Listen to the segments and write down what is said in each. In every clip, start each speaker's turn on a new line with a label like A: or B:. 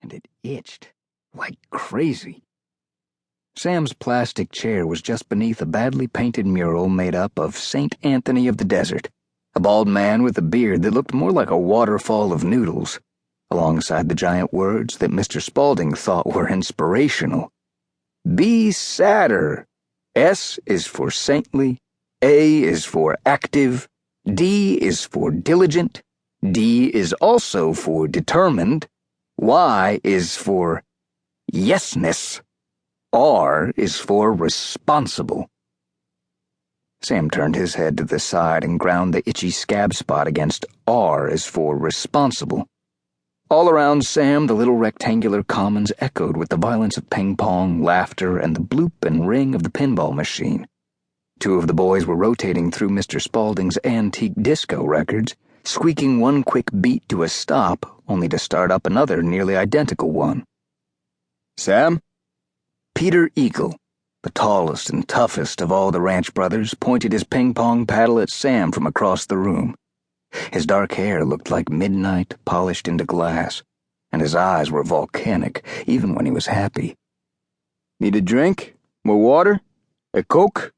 A: and it itched like crazy. Sam's plastic chair was just beneath a badly painted mural made up of St. Anthony of the Desert, a bald man with a beard that looked more like a waterfall of noodles, alongside the giant words that Mr. Spaulding thought were inspirational. Be sadder. S is for saintly, A is for active, D is for diligent, D is also for determined, Y is for yesness, R is for responsible. Sam turned his head to the side and ground the itchy scab spot against R is for responsible. All around Sam, the little rectangular commons echoed with the violence of ping-pong, laughter, and the bloop and ring of the pinball machine. Two of the boys were rotating through Mr. Spaulding's antique disco records, squeaking one quick beat to a stop, only to start up another nearly identical one.
B: Sam?
A: Peter Eagle, the tallest and toughest of all the ranch brothers, pointed his ping-pong paddle at Sam from across the room. His dark hair looked like midnight polished into glass, and his eyes were volcanic, even when he was happy.
B: Need a drink? More water? A Coke?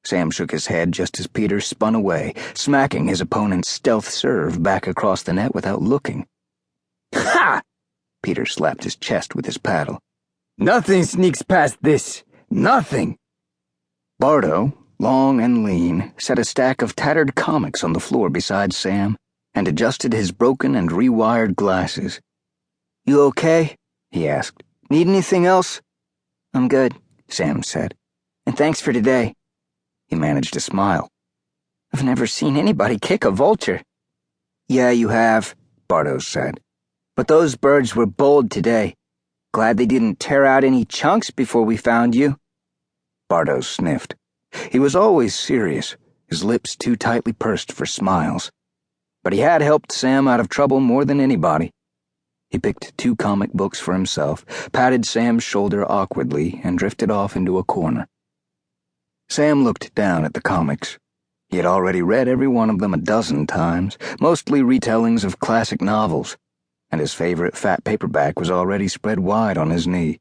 A: Sam shook his head just as Peter spun away, smacking his opponent's stealth serve back across the net without looking.
B: Ha!
A: Peter slapped his chest with his paddle.
B: Nothing sneaks past this. Nothing.
A: Bardo, long and lean, set a stack of tattered comics on the floor beside Sam and adjusted his broken and rewired glasses.
C: You okay?
A: He asked.
C: Need anything else?
A: I'm good, Sam said.
C: And thanks for today.
A: He managed to smile.
C: I've never seen anybody kick a vulture.
A: Yeah, you have, Bardo said.
C: But those birds were bold today. Glad they didn't tear out any chunks before we found you.
A: Bardo sniffed. He was always serious, his lips too tightly pursed for smiles. But he had helped Sam out of trouble more than anybody. He picked 2 comic books for himself, patted Sam's shoulder awkwardly, and drifted off into a corner. Sam looked down at the comics. He had already read every one of them a dozen times, mostly retellings of classic novels, and his favorite fat paperback was already spread wide on his knee.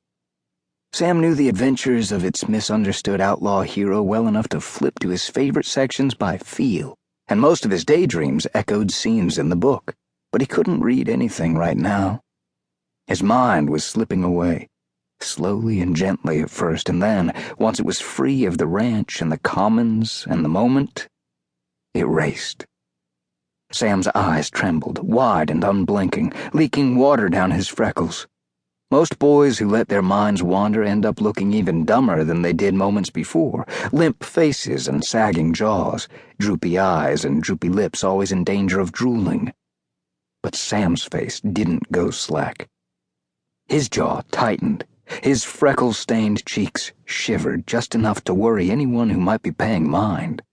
A: Sam knew the adventures of its misunderstood outlaw hero well enough to flip to his favorite sections by feel, and most of his daydreams echoed scenes in the book, but he couldn't read anything right now. His mind was slipping away, slowly and gently at first, and then, once it was free of the ranch and the commons and the moment, it raced. Sam's eyes trembled, wide and unblinking, leaking water down his freckles. Most boys who let their minds wander end up looking even dumber than they did moments before, limp faces and sagging jaws, droopy eyes and droopy lips always in danger of drooling. But Sam's face didn't go slack. His jaw tightened. His freckle-stained cheeks shivered just enough to worry anyone who might be paying mind.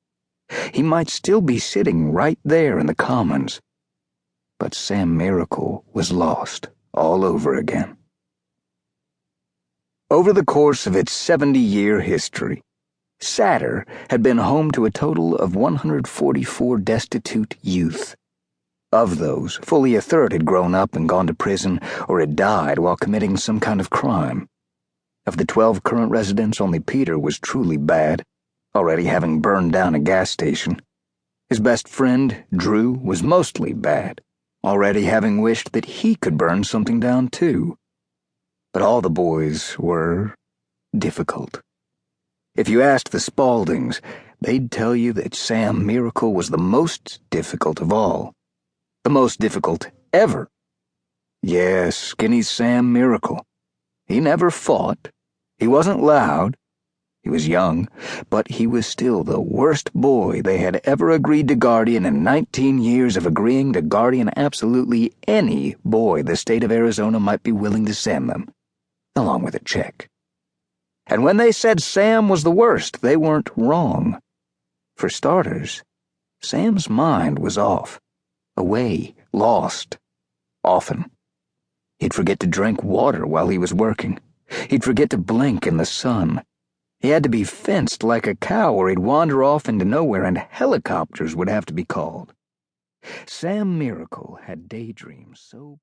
A: He might still be sitting right there in the commons. But Sam Miracle was lost all over again. Over the course of its 70-year history, Sadder had been home to a total of 144 destitute youth. Of those, fully a third had grown up and gone to prison or had died while committing some kind of crime. Of the 12 current residents, only Peter was truly bad, already having burned down a gas station. His best friend, Drew, was mostly bad, already having wished that he could burn something down too. But all the boys were difficult. If you asked the Spauldings, they'd tell you that Sam Miracle was the most difficult of all. The most difficult ever. Yes, Skinny Sam Miracle. He never fought. He wasn't loud. He was young, but he was still the worst boy they had ever agreed to guardian in 19 years of agreeing to guardian absolutely any boy the state of Arizona might be willing to send them, along with a check. And when they said Sam was the worst, they weren't wrong. For starters, Sam's mind was off. Away, lost, often. He'd forget to drink water while he was working. He'd forget to blink in the sun. He had to be fenced like a cow or he'd wander off into nowhere and helicopters would have to be called. Sam Miracle had daydreams so